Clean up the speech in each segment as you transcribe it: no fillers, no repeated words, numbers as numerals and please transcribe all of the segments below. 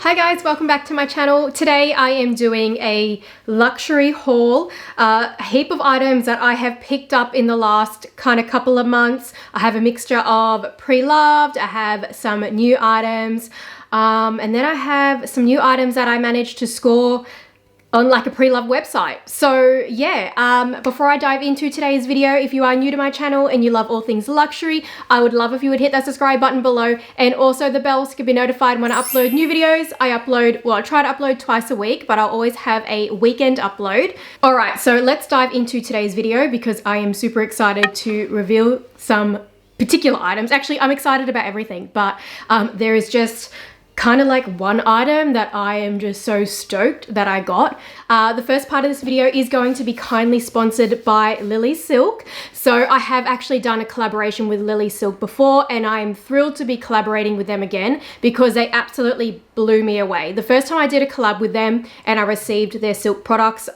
Hi guys, welcome back to my channel. Today I am doing a luxury haul, a heap of items that I have picked up in the last kind of couple of months. I have a mixture of pre-loved, I have some new items, and then I have some new items that I managed to score on like a pre-loved website. So yeah, before I dive into today's video, if you are new to my channel and you love all things luxury, I would love if you would hit that subscribe button below and also the bell so you can be notified when I upload new videos. I try to upload twice a week, but I'll always have a weekend upload. All right, so let's dive into today's video because I am super excited to reveal some particular items. Actually, I'm excited about everything, but there is just kind of like one item that I am just so stoked that I got. The first part of this video is going to be kindly sponsored by Lilysilk. So I have actually done a collaboration with Lilysilk before and I'm thrilled to be collaborating with them again because they absolutely blew me away. The first time I did a collab with them and I received their silk products,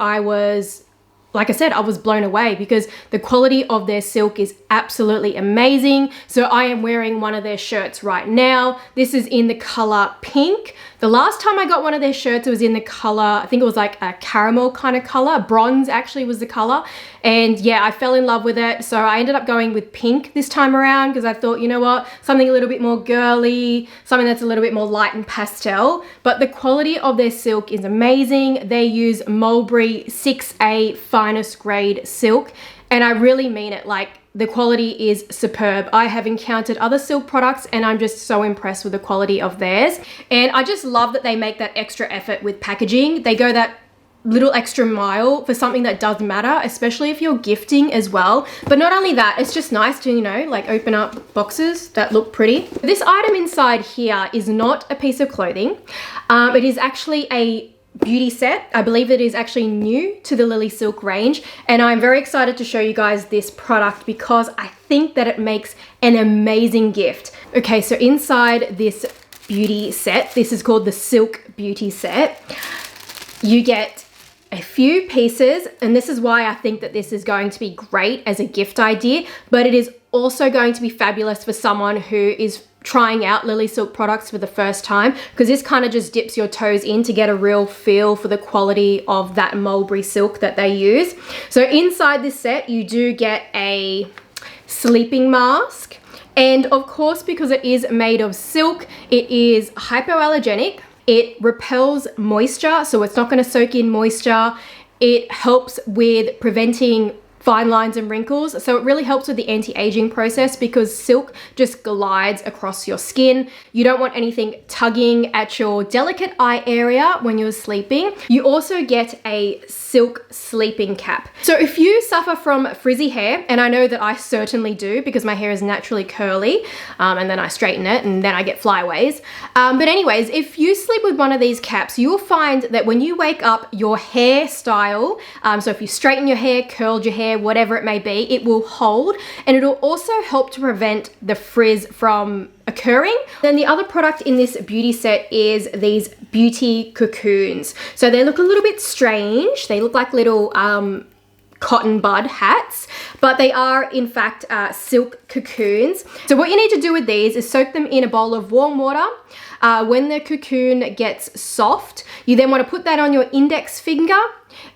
like I said, I was blown away because the quality of their silk is absolutely amazing. So I am wearing one of their shirts right now. This is in the color pink. The last time I got one of their shirts, it was in the color, I think it was like a caramel kind of color. Bronze actually was the color. And yeah, I fell in love with it. So I ended up going with pink this time around because I thought, you know what, something a little bit more girly, something that's a little bit more light and pastel. But the quality of their silk is amazing. They use Mulberry 6A finest grade silk. And I really mean it, like the quality is superb. I have encountered other silk products and I'm just so impressed with the quality of theirs. And I just love that they make that extra effort with packaging. They go that little extra mile for something that does matter, especially if you're gifting as well. But not only that, it's just nice to, you know, like open up boxes that look pretty. This item inside here is not a piece of clothing. It is actually a beauty set. I believe it is actually new to the Lilysilk range and I'm very excited to show you guys this product because I think that it makes an amazing gift. Okay, so inside this beauty set, this is called the Silk Beauty Set, you get a few pieces and this is why I think that this is going to be great as a gift idea, but it is also going to be fabulous for someone who is trying out Lilysilk products for the first time because this kind of just dips your toes in to get a real feel for the quality of that mulberry silk that they use. So inside this set you do get a sleeping mask and of course because it is made of silk it is hypoallergenic. It repels moisture, so it's not going to soak in moisture. It helps with preventing fine lines and wrinkles. So it really helps with the anti-aging process because silk just glides across your skin. You don't want anything tugging at your delicate eye area when you're sleeping. You also get a silk sleeping cap. So if you suffer from frizzy hair, and I know that I certainly do because my hair is naturally curly and then I straighten it and then I get flyaways. But anyways, if you sleep with one of these caps, you'll find that when you wake up, your hairstyle, so if you straighten your hair, curled your hair, whatever it may be, it will hold and it'll also help to prevent the frizz from occurring. Then the other product in this beauty set is these beauty cocoons. So they look a little bit strange. They look like little cotton bud hats, but they are in fact silk cocoons. So what you need to do with these is soak them in a bowl of warm water. When the cocoon gets soft, you then want to put that on your index finger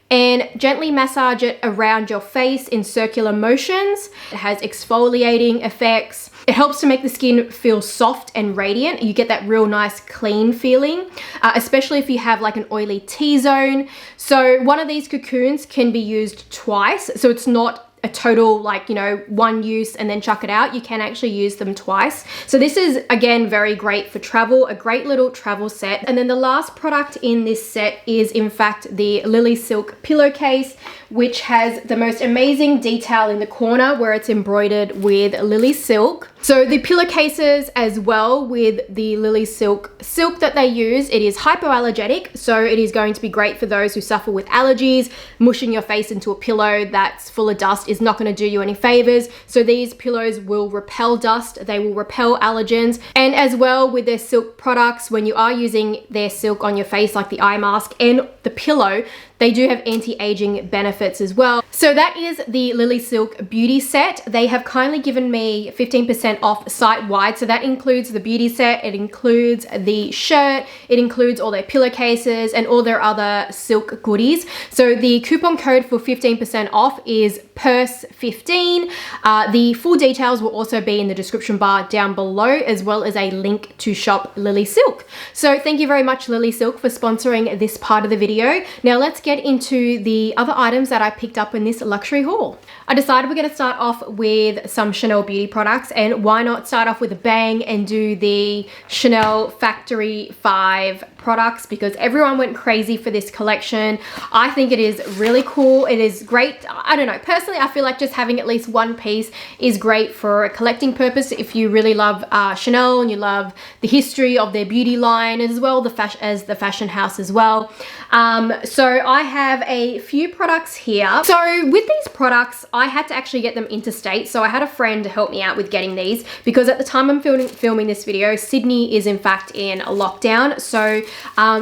and gently massage it around your face in circular motions. It has exfoliating effects. It helps to make the skin feel soft and radiant. You get that real nice clean feeling, especially if you have like an oily T-zone. So one of these cocoons can be used twice. So it's not a total like, you know, one use and then chuck it out. You can actually use them twice. So this is again very great for travel, a great little travel set. And then the last product in this set is in fact the Lilysilk pillowcase, which has the most amazing detail in the corner where it's embroidered with Lilysilk. So the pillowcases as well with the Lilysilk silk that they use, it is hypoallergenic. So it is going to be great for those who suffer with allergies. Mushing your face into a pillow that's full of dust is not going to do you any favors. So these pillows will repel dust, they will repel allergens. And as well with their silk products, when you are using their silk on your face like the eye mask and the pillow, They do have anti-aging benefits as well. So that is the Lilysilk beauty set. They have kindly given me 15% off site-wide. So that includes the beauty set, it includes the shirt, it includes all their pillowcases and all their other silk goodies. So the coupon code for 15% off is Purse15. The full details will also be in the description bar down below, as well as a link to shop Lilysilk. So thank you very much, Lilysilk, for sponsoring this part of the video. Now let's get into the other items that I picked up in this luxury haul. I decided we're going to start off with some Chanel beauty products, and why not start off with a bang and do the Chanel Factory 5 products, because everyone went crazy for this collection. I think it is really cool. It is great. I don't know, personally I feel like just having at least one piece is great for a collecting purpose if you really love Chanel and you love the history of their beauty line, as well as the fashion house as well. So I have a few products here. So with these products, I had to actually get them interstate. So I had a friend to help me out with getting these, because at the time I'm filming this video, Sydney is in fact in a lockdown. So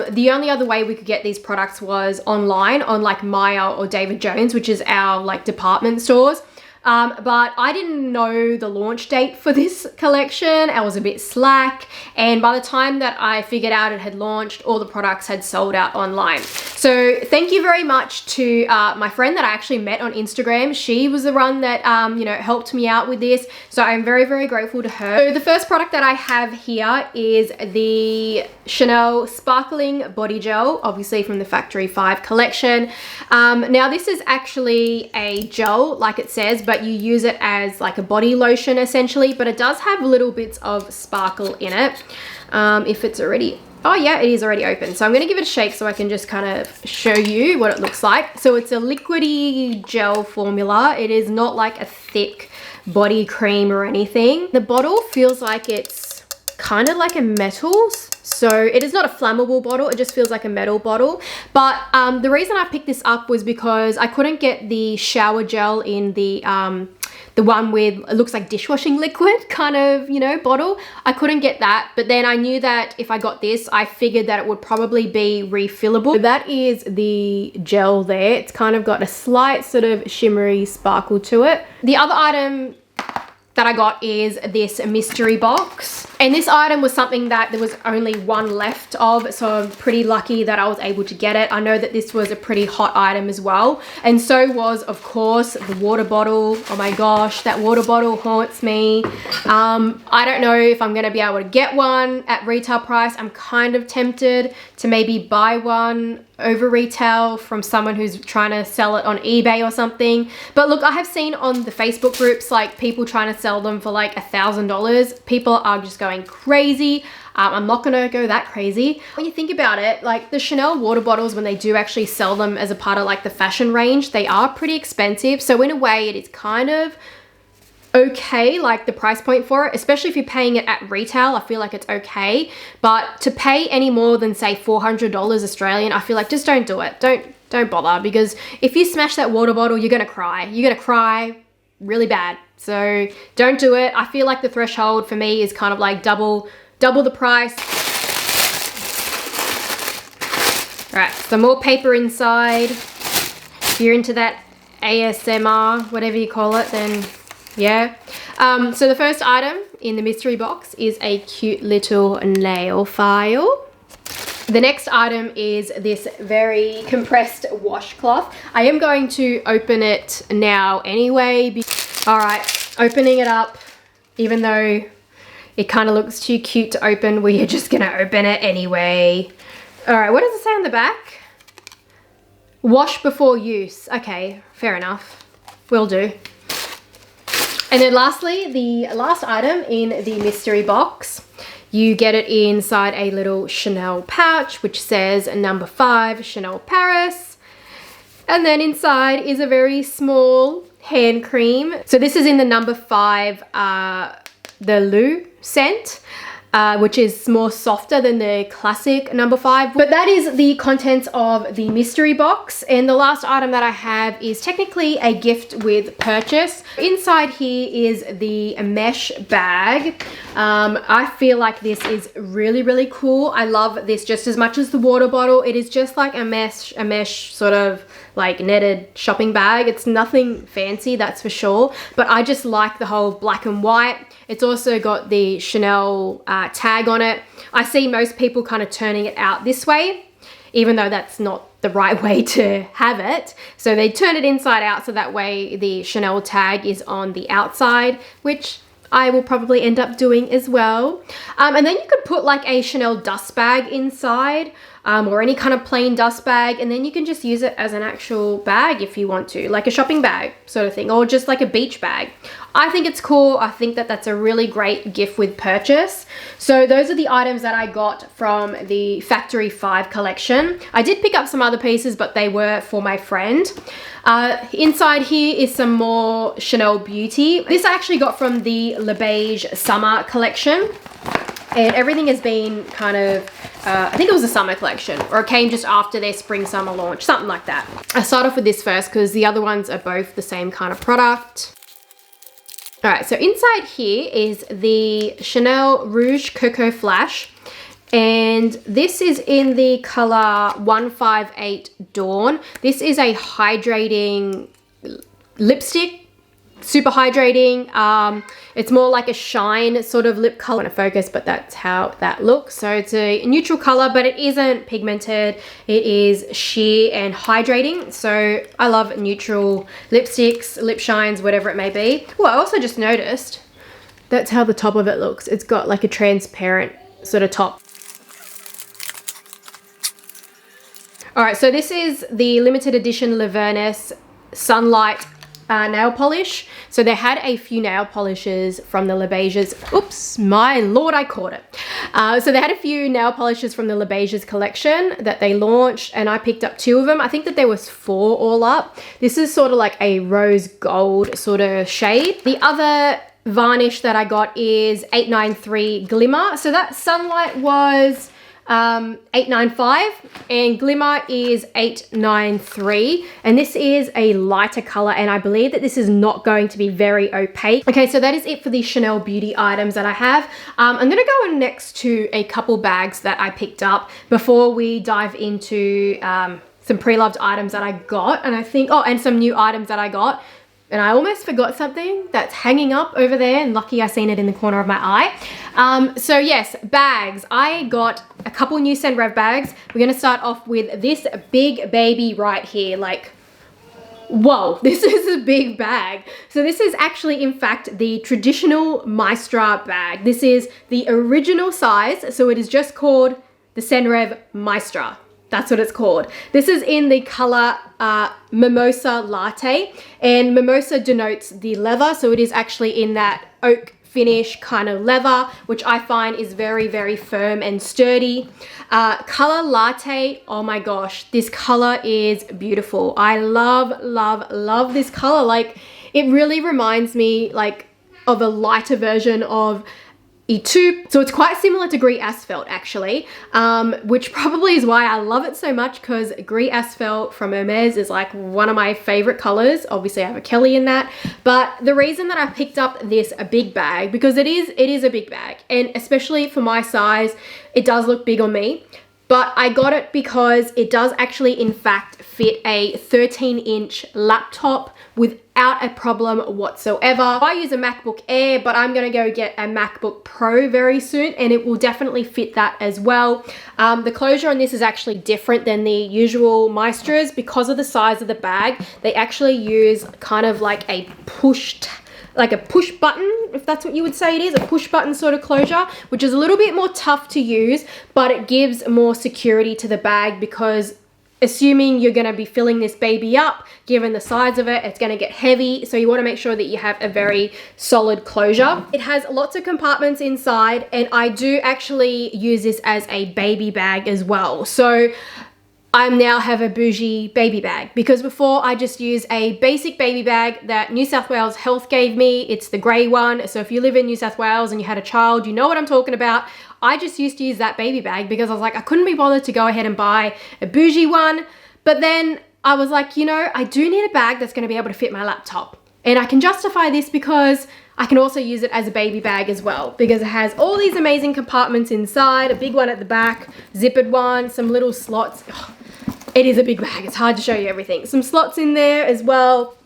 the only other way we could get these products was online on like Maya or David Jones, which is our like department stores. But I didn't know the launch date for this collection. I was a bit slack, and by the time that I figured out it had launched, all the products had sold out online. So thank you very much to my friend that I actually met on Instagram. She was the one that you know, helped me out with this, so I'm very, very grateful to her. So the first product that I have here is the Chanel Sparkling Body Gel, obviously from the Factory 5 collection. Now this is actually a gel, like it says, but you use it as like a body lotion essentially, but it does have little bits of sparkle in it. If it's already, oh yeah, it is already open. So I'm gonna give it a shake so I can just kind of show you what it looks like. So it's a liquidy gel formula. It is not like a thick body cream or anything. The bottle feels like it's kind of like a metal. So it is not a flammable bottle, it just feels like a metal bottle. But the reason I picked this up was because I couldn't get the shower gel in the one with, it looks like dishwashing liquid kind of, you know, bottle. I couldn't get that, but then I knew that if I got this, I figured that it would probably be refillable. So that is the gel there. It's kind of got a slight sort of shimmery sparkle to it. The other item that I got is this mystery box, and this item was something that there was only one left of, so I'm pretty lucky that I was able to get it. I know that this was a pretty hot item as well, and so was of course the water bottle. Oh my gosh, that water bottle haunts me. I don't know if I'm gonna be able to get one at retail price. I'm kind of tempted to maybe buy one over retail from someone who's trying to sell it on eBay or something. But look, I have seen on the Facebook groups like people trying to sell them for like $1,000. People are just going crazy. I'm not gonna go that crazy. When you think about it, like the Chanel water bottles, when they do actually sell them as a part of like the fashion range, they are pretty expensive. So in a way it is kind of okay, like the price point for it, especially if you're paying it at retail, I feel like it's okay. But to pay any more than say $400 Australian, I feel like just don't do it. Don't bother, because if you smash that water bottle, you're gonna cry. You're gonna cry really bad. So don't do it. I feel like the threshold for me is kind of like double the price. All right, some more paper inside. If you're into that ASMR, whatever you call it, then yeah. So the first item in the mystery box is a cute little nail file. The next item is this very compressed washcloth. I am going to open it now anyway. All right, opening it up, even though it kind of looks too cute to open, we are just gonna open it anyway. All right, what does it say on the back? Wash before use. Okay, fair enough, will do. And then lastly, the last item in the mystery box, you get it inside a little Chanel pouch, which says number 5 Chanel Paris. And then inside is a very small hand cream. So this is in the number 5, the Lou scent. which is more softer than the classic number 5. But that is the contents of the mystery box. And the last item that I have is technically a gift with purchase. Inside here is the mesh bag. I feel like this is really, really cool. I love this just as much as the water bottle. It is just like a mesh sort of like netted shopping bag. It's nothing fancy, that's for sure, but I just like the whole black and white. It's also got the Chanel tag on it. I see most people kind of turning it out this way, even though that's not the right way to have it. So they turn it inside out so that way the Chanel tag is on the outside, which I will probably end up doing as well. And then you could put like a Chanel dust bag inside, or any kind of plain dust bag, and then you can just use it as an actual bag if you want to, like a shopping bag sort of thing, or just like a beach bag. I think it's cool. I think that that's a really great gift with purchase. So those are the items that I got from the Factory 5 collection. I did pick up some other pieces, but they were for my friend. Inside here is some more Chanel Beauty. This I actually got from the Le Beige Summer collection. And everything has been kind of, I think it was a summer collection, or it came just after their spring summer launch, something like that. I start off with this first because the other ones are both the same kind of product. All right, so inside here is the Chanel Rouge Coco Flash. And this is in the color 158 Dawn. This is a hydrating lipstick. Super hydrating. It's more like a shine sort of lip color. I want to focus, but that's how that looks. So it's a neutral color, but it isn't pigmented. It is sheer and hydrating. So I love neutral lipsticks, lip shines, whatever it may be. Well, I also just noticed that's how the top of it looks. It's got like a transparent sort of top. All right, so this is the limited edition Lavernus Sunlight nail polish. So they had a few nail polishes from the Le Beiges. Oops, my lord, I caught it. So they had a few nail polishes from the Le Beiges collection that they launched, and I picked up 2 of them. I think that there was 4 all up. This is sort of like a rose gold sort of shade. The other varnish that I got is 893 Glimmer. So that Sunlight was 895 and Glimmer is 893, and this is a lighter color, and I believe that this is not going to be very opaque. Okay, so that is it for the Chanel Beauty items that I have. I'm gonna go on next to a couple bags that I picked up before we dive into some pre-loved items that I got, and I think, oh, and some new items that I got. And I almost forgot something that's hanging up over there, and lucky I seen it in the corner of my eye. So yes, bags. I got a couple new Senreve bags. We're gonna start off with this big baby right here. Like, whoa, this is a big bag. So this is actually, in fact, the traditional Maestra bag. This is the original size, so it is just called the Senreve Maestra. That's what it's called. This is in the color Mimosa Latte, and Mimosa denotes the leather, so it is actually in that oak finish kind of leather, which I find is very, very firm and sturdy. Color Latte, oh my gosh, this color is beautiful. I love, love, love this color. Like, it really reminds me like of a lighter version of E2. So it's quite similar to Gris Asphalt actually, which probably is why I love it so much, because Gris Asphalt from Hermes is like one of my favorite colors. Obviously I have a Kelly in that, but the reason that I picked up this a big bag, because it is a big bag, and especially for my size, it does look big on me. But I got it because it does actually, in fact, fit a 13-inch laptop without a problem whatsoever. I use a MacBook Air, but I'm gonna go get a MacBook Pro very soon, and it will definitely fit that as well. The closure on this is actually different than the usual Maestras because of the size of the bag. They actually use kind of like a push button, if that's what you would say it is, a push button sort of closure, which is a little bit more tough to use, but it gives more security to the bag, because assuming you're going to be filling this baby up, given the size of it, it's going to get heavy, so you want to make sure that you have a very solid closure. It has lots of compartments inside, and I do actually use this as a baby bag as well. So I now have a bougie baby bag, because before I just used a basic baby bag that New South Wales Health gave me. It's the grey one. So if you live in New South Wales and you had a child, you know what I'm talking about. I just used to use that baby bag because I was like, I couldn't be bothered to go ahead and buy a bougie one. But then I was like, you know, I do need a bag that's going to be able to fit my laptop. And I can justify this because I can also use it as a baby bag as well, because it has all these amazing compartments inside, a big one at the back, zippered one, some little slots. Oh, it is a big bag. It's hard to show you everything. Some slots in there as well.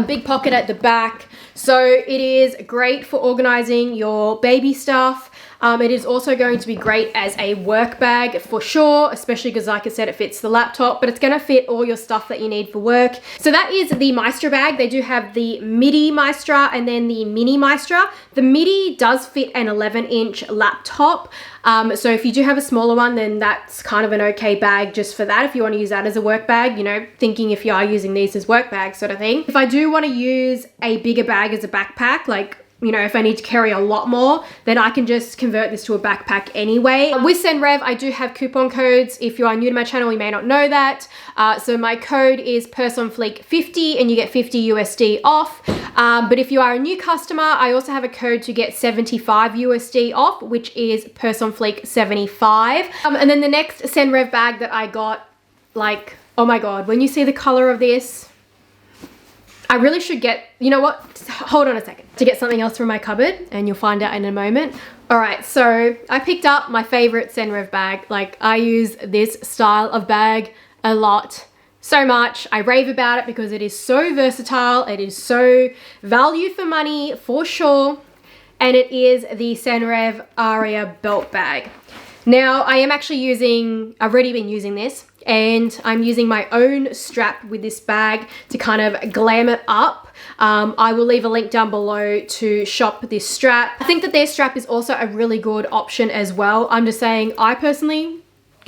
Big pocket at the back. So it is great for organizing your baby stuff. It is also going to be great as a work bag for sure, especially because, like I said, it fits the laptop, but it's going to fit all your stuff that you need for work. So that is the Maestra bag. They do have the midi Maestra and then the mini Maestra. The midi does fit an 11-inch laptop. So if you do have a smaller one, then that's kind of an okay bag just for that. If you want to use that as a work bag, you know, thinking if you are using these as work bags sort of thing. If I do want to use a bigger bag as a backpack, like, you know, if I need to carry a lot more, then I can just convert this to a backpack anyway. With Senreve, I do have coupon codes. If you are new to my channel, you may not know that. So my code is Purseonfleek 50 and you get 50 USD off. But if you are a new customer, I also have a code to get 75 USD off, which is Purseonfleek 75. And then the next Senreve bag that I got, like, oh my God, when you see the color of this, I really should get, you know what, hold on a second, to get something else from my cupboard, and you'll find out in a moment. All right, so I picked up my favorite Senreve bag. Like, I use this style of bag a lot, so much. I rave about it because it is so versatile. It is so value for money for sure. And it is the Senreve Aria belt bag. Now, I am actually using, I've already been using this, and I'm using my own strap with this bag to kind of glam it up. I will leave a link down below to shop this strap. I think that their strap is also a really good option as well. I'm just saying, I personally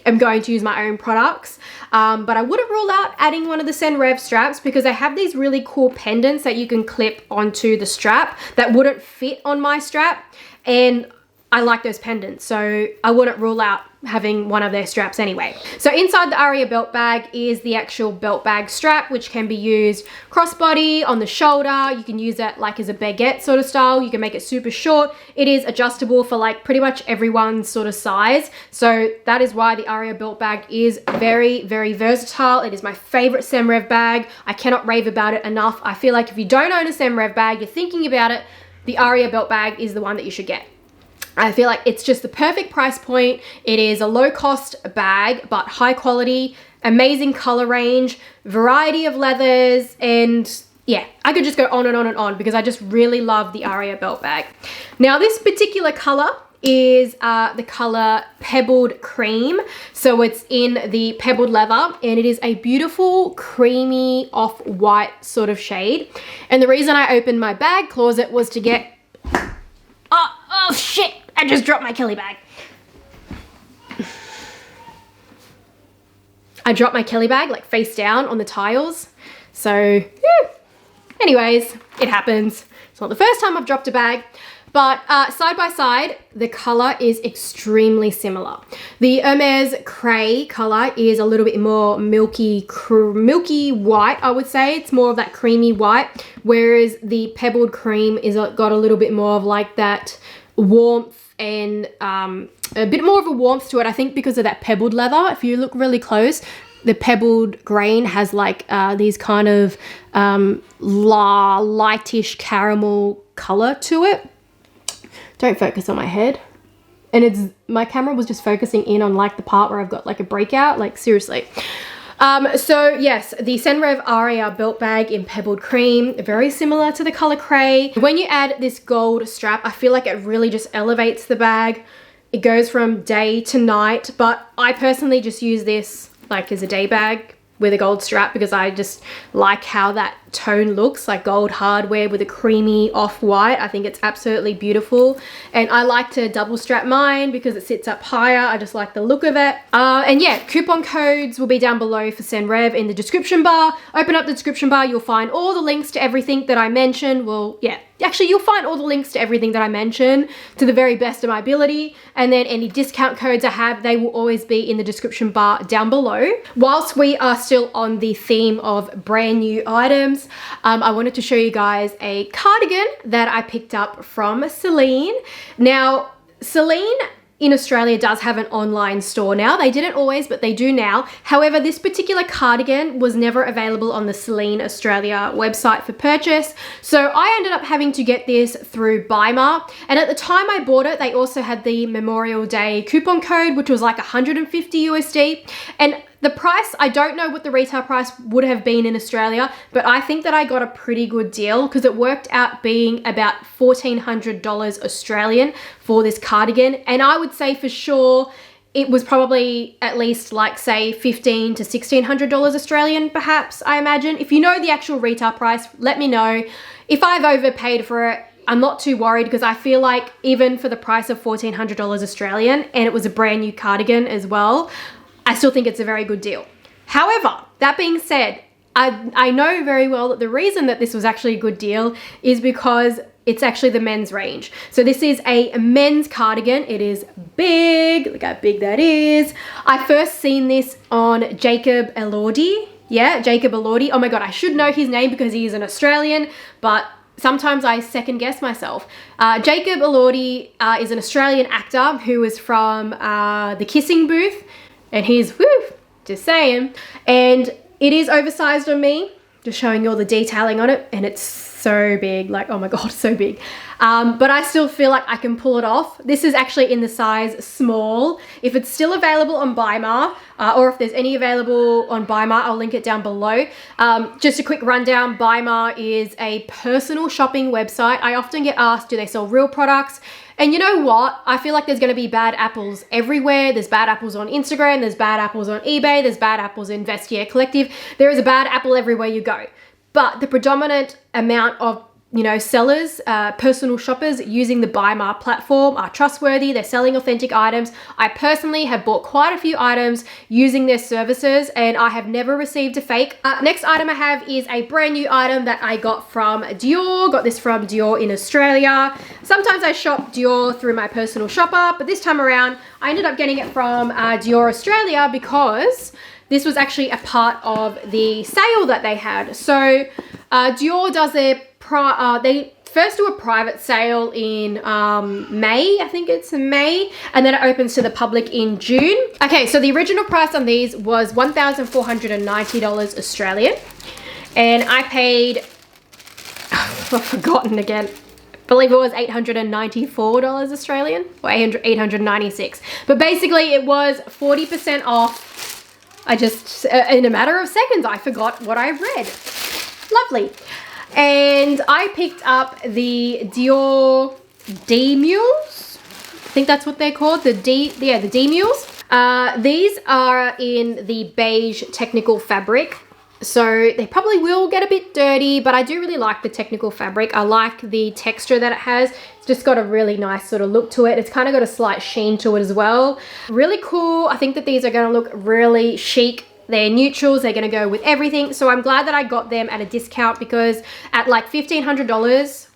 am going to use my own products, but I wouldn't rule out adding one of the Senreve straps because they have these really cool pendants that you can clip onto the strap that wouldn't fit on my strap, and I like those pendants, so I wouldn't rule out having one of their straps anyway. So inside the Aria belt bag is the actual belt bag strap, which can be used crossbody, on the shoulder. You can use it like as a baguette sort of style. You can make it super short. It is adjustable for like pretty much everyone's sort of size. So that is why the Aria belt bag is very, very versatile. It is my favorite Senreve bag. I cannot rave about it enough. I feel like if you don't own a Senreve bag, you're thinking about it, the Aria belt bag is the one that you should get. I feel like it's just the perfect price point. It is a low cost bag, but high quality, amazing color range, variety of leathers, and yeah, I could just go on and on and on because I just really love the Aria belt bag. Now this particular color is the color Pebbled Cream. So it's in the pebbled leather, and it is a beautiful creamy off-white sort of shade. And the reason I opened my bag closet was to get, oh shit, I just dropped my Kelly bag. I dropped my Kelly bag like face down on the tiles. So, yeah. Anyways, it happens. It's not the first time I've dropped a bag, but side by side, the color is extremely similar. The Hermes Cray color is a little bit more milky white, I would say. It's more of that creamy white, whereas the Pebbled Cream is got a little bit more of like that warmth and a bit more of a warmth to it, I think, because of that pebbled leather. If you look really close, the pebbled grain has like these kind of lightish caramel color to it. Don't focus on my head. And my camera was just focusing in on like the part where I've got like a breakout, like seriously. So yes, the Senreve Aria belt bag in Pebbled Cream, very similar to the color Cray. When you add this gold strap, I feel like it really just elevates the bag. It goes from day to night, but I personally just use this like as a day bag with a gold strap because I just like how that tone looks, like gold hardware with a creamy off-white. I think it's absolutely beautiful, and I like to double strap mine because it sits up higher. I just like the look of it. And yeah, coupon codes will be down below for Senreve in the description bar. Open up the description bar, you'll find all the links to everything that I mentioned. Well, yeah, Actually, you'll find all the links to everything that I mentioned to the very best of my ability. And then any discount codes I have, they will always be in the description bar down below. Whilst we are still on the theme of brand new items, I wanted to show you guys a cardigan that I picked up from Celine. Now, Celine in Australia does have an online store now. They didn't always, but they do now. However, this particular cardigan was never available on the Celine Australia website for purchase. So I ended up having to get this through Buyma. And at the time I bought it, they also had the Memorial Day coupon code, which was like 150 USD. And the price, I don't know what the retail price would have been in Australia, but I think that I got a pretty good deal because it worked out being about $1,400 Australian for this cardigan. And I would say for sure it was probably at least like say $1,500 to $1,600 Australian, perhaps, I imagine. If you know the actual retail price, let me know. If I've overpaid for it, I'm not too worried because I feel like even for the price of $1,400 Australian, and it was a brand new cardigan as well, I still think it's a very good deal. However, that being said, I know very well that the reason that this was actually a good deal is because it's actually the men's range. So this is a men's cardigan. It is big. Look how big that is. I first seen this on Jacob Elordi. Yeah, Jacob Elordi. Oh my God, I should know his name because he is an Australian, but sometimes I second guess myself. Jacob Elordi is an Australian actor who is from The Kissing Booth. And he's, woo, just saying. And it is oversized on me, just showing you all the detailing on it. And it's so big, like, oh my God, so big. But I still feel like I can pull it off. This is actually in the size small. If it's still available on Buyma, or if there's any available on Buyma, I'll link it down below. Just a quick rundown, Buyma is a personal shopping website. I often get asked, do they sell real products? And you know what? I feel like there's going to be bad apples everywhere. There's bad apples on Instagram. There's bad apples on eBay. There's bad apples in Vestiaire Collective. There is a bad apple everywhere you go. But the predominant amount of sellers, personal shoppers using the Buyma platform are trustworthy. They're selling authentic items. I personally have bought quite a few items using their services and I have never received a fake. Next item I have is a brand new item that I got from Dior. Got this from Dior in Australia. Sometimes I shop Dior through my personal shopper, but this time around I ended up getting it from Dior Australia because this was actually a part of the sale that they had. So Dior does they first do a private sale in May, I think it's May, and then it opens to the public in June. Okay, so the original price on these was $1,490 Australian, and I paid, I've forgotten again, I believe it was $894 Australian, or 896. But basically it was 40% off. I just, in a matter of seconds, I forgot what I read. Lovely. And I picked up the Dior D-Mules. I think that's what they're called, the D-Mules. These are in the beige technical fabric. So they probably will get a bit dirty, but I do really like the technical fabric. I like the texture that it has. It's just got a really nice sort of look to it. It's kind of got a slight sheen to it as well. Really cool. I think that these are going to look really chic. They're neutrals, they're gonna go with everything. So I'm glad that I got them at a discount because at like $1,500,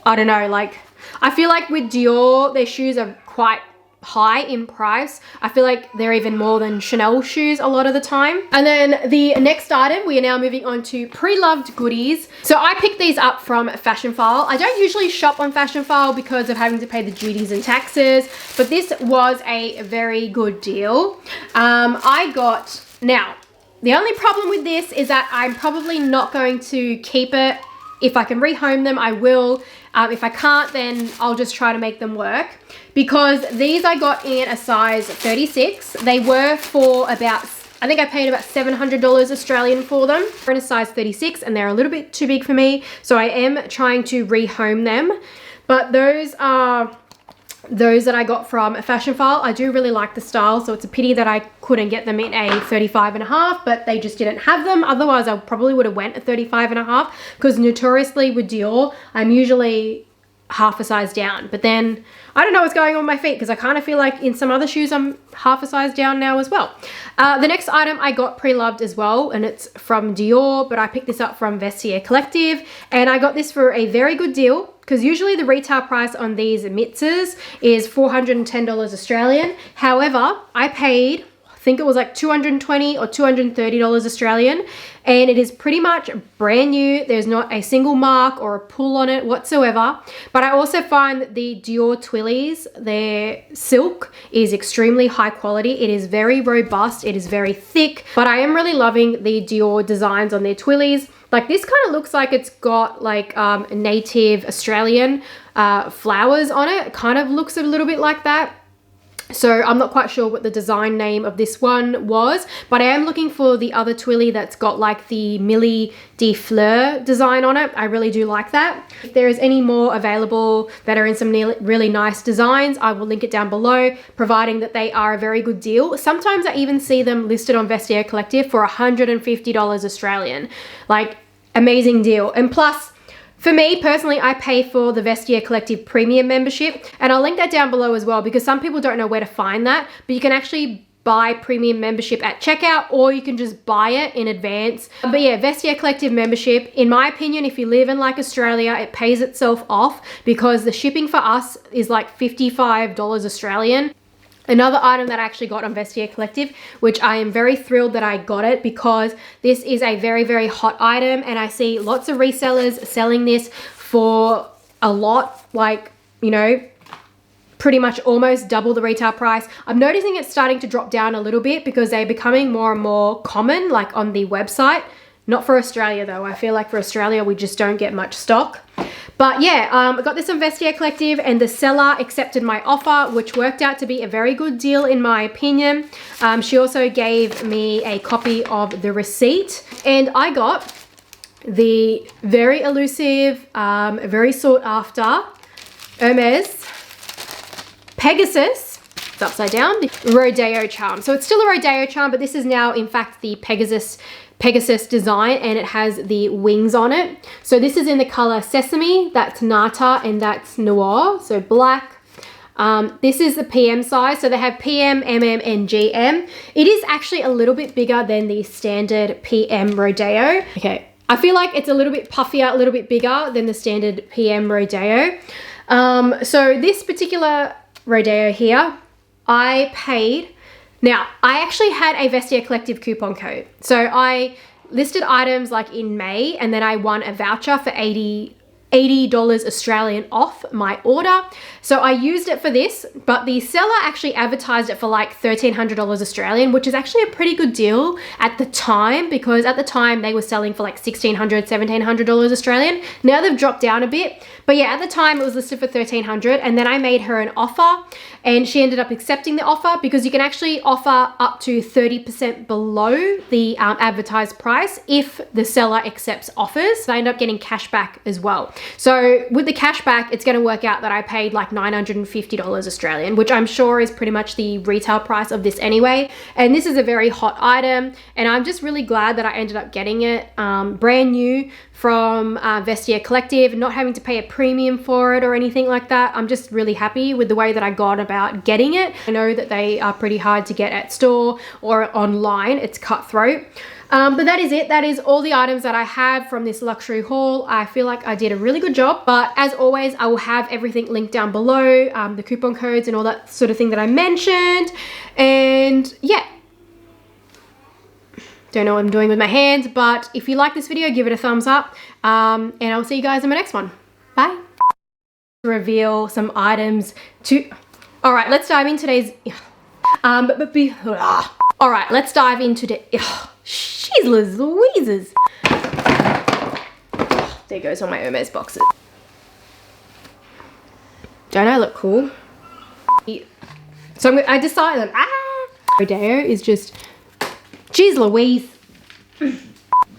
I don't know, like, I feel like with Dior, their shoes are quite high in price. I feel like they're even more than Chanel shoes a lot of the time. And then the next item, we are now moving on to pre-loved goodies. So I picked these up from Fashionphile. I don't usually shop on Fashionphile because of having to pay the duties and taxes, but this was a very good deal. Now, the only problem with this is that I'm probably not going to keep it. If I can rehome them, I will. If I can't, then I'll just try to make them work. Because these I got in a size 36. They were for about, I think I paid about $700 Australian for them. They're in a size 36 and they're a little bit too big for me. So I am trying to rehome them. But those are those that I got from Fashionphile. I do really like the style, so it's a pity that I couldn't get them in a 35.5, but they just didn't have them. Otherwise, I probably would have went a 35.5 because notoriously with Dior, I'm usually half a size down, but then I don't know what's going on with my feet because I kind of feel like in some other shoes I'm half a size down now as well. The next item I got pre-loved as well, and it's from Dior, but I picked this up from Vestiaire Collective, and I got this for a very good deal because usually the retail price on these mixers is $410 Australian. However, I paid, I think it was like $220 or $230 Australian, and it is pretty much brand new. There's not a single mark or a pull on it whatsoever. But I also find that the Dior Twillies, their silk is extremely high quality. It is very robust, it is very thick, but I am really loving the Dior designs on their Twillies. Like this kind of looks like it's got like native Australian flowers on it. It kind of looks a little bit like that. So I'm not quite sure what the design name of this one was, but I am looking for the other Twilly that's got like the Millie de Fleur design on it. I really do like that. If there is any more available that are in some really nice designs, I will link it down below, providing that they are a very good deal. Sometimes I even see them listed on Vestiaire Collective for $150 Australian. Like, amazing deal. And plus, for me personally, I pay for the Vestiaire Collective Premium membership, and I'll link that down below as well because some people don't know where to find that, but you can actually buy premium membership at checkout, or you can just buy it in advance. But yeah, Vestiaire Collective membership, in my opinion, if you live in like Australia, it pays itself off because the shipping for us is like $55 Australian. Another item that I actually got on Vestiaire Collective, which I am very thrilled that I got it because this is a very, very hot item, and I see lots of resellers selling this for a lot, like, you know, pretty much almost double the retail price. I'm noticing it's starting to drop down a little bit because they're becoming more and more common, like on the website. Not for Australia though. I feel like for Australia, we just don't get much stock. But yeah, I got this on Vestiaire Collective, and the seller accepted my offer, which worked out to be a very good deal in my opinion. She also gave me a copy of the receipt, and I got the very elusive, very sought after Hermes Pegasus, it's upside down, the Rodeo charm. So it's still a Rodeo charm, but this is now in fact the Pegasus design, and it has the wings on it. So this is in the color Sesame, that's Nata, and that's Noir, so black. This is the PM size, so they have PM, MM, and GM. It is actually a little bit bigger than the standard PM Rodeo. Okay, I feel like it's a little bit puffier, a little bit bigger than the standard PM Rodeo. So this particular Rodeo here, I paid. Now, I actually had a Vestiaire Collective coupon code. So I listed items like in May, and then I won a voucher for $80 Australian off my order. So I used it for this, but the seller actually advertised it for like $1,300 Australian, which is actually a pretty good deal at the time, because at the time they were selling for like $1,600, $1,700 Australian. Now they've dropped down a bit, but yeah, at the time it was listed for $1,300, and then I made her an offer, and she ended up accepting the offer because you can actually offer up to 30% below the advertised price if the seller accepts offers. So I end up getting cash back as well. So with the cash back, it's going to work out that I paid like $950 Australian, which I'm sure is pretty much the retail price of this anyway. And this is a very hot item, and I'm just really glad that I ended up getting it brand new from Vestiaire Collective, not having to pay a premium for it or anything like that. I'm just really happy with the way that I got about getting it. I know that they are pretty hard to get at store or online. It's cutthroat. But that is it. That is all the items that I have from this luxury haul. I feel like I did a really good job, but as always, I will have everything linked down below, the coupon codes and all that sort of thing that I mentioned. And yeah, don't know what I'm doing with my hands, but if you like this video, give it a thumbs up, and I'll see you guys in my next one. Bye. Reveal some items to, all right, let's dive in today's, all right, let's dive into the, jeez Louises. There goes all my Hermes boxes. Don't I look cool? So I decided, Rodeo is just, jeez Louise.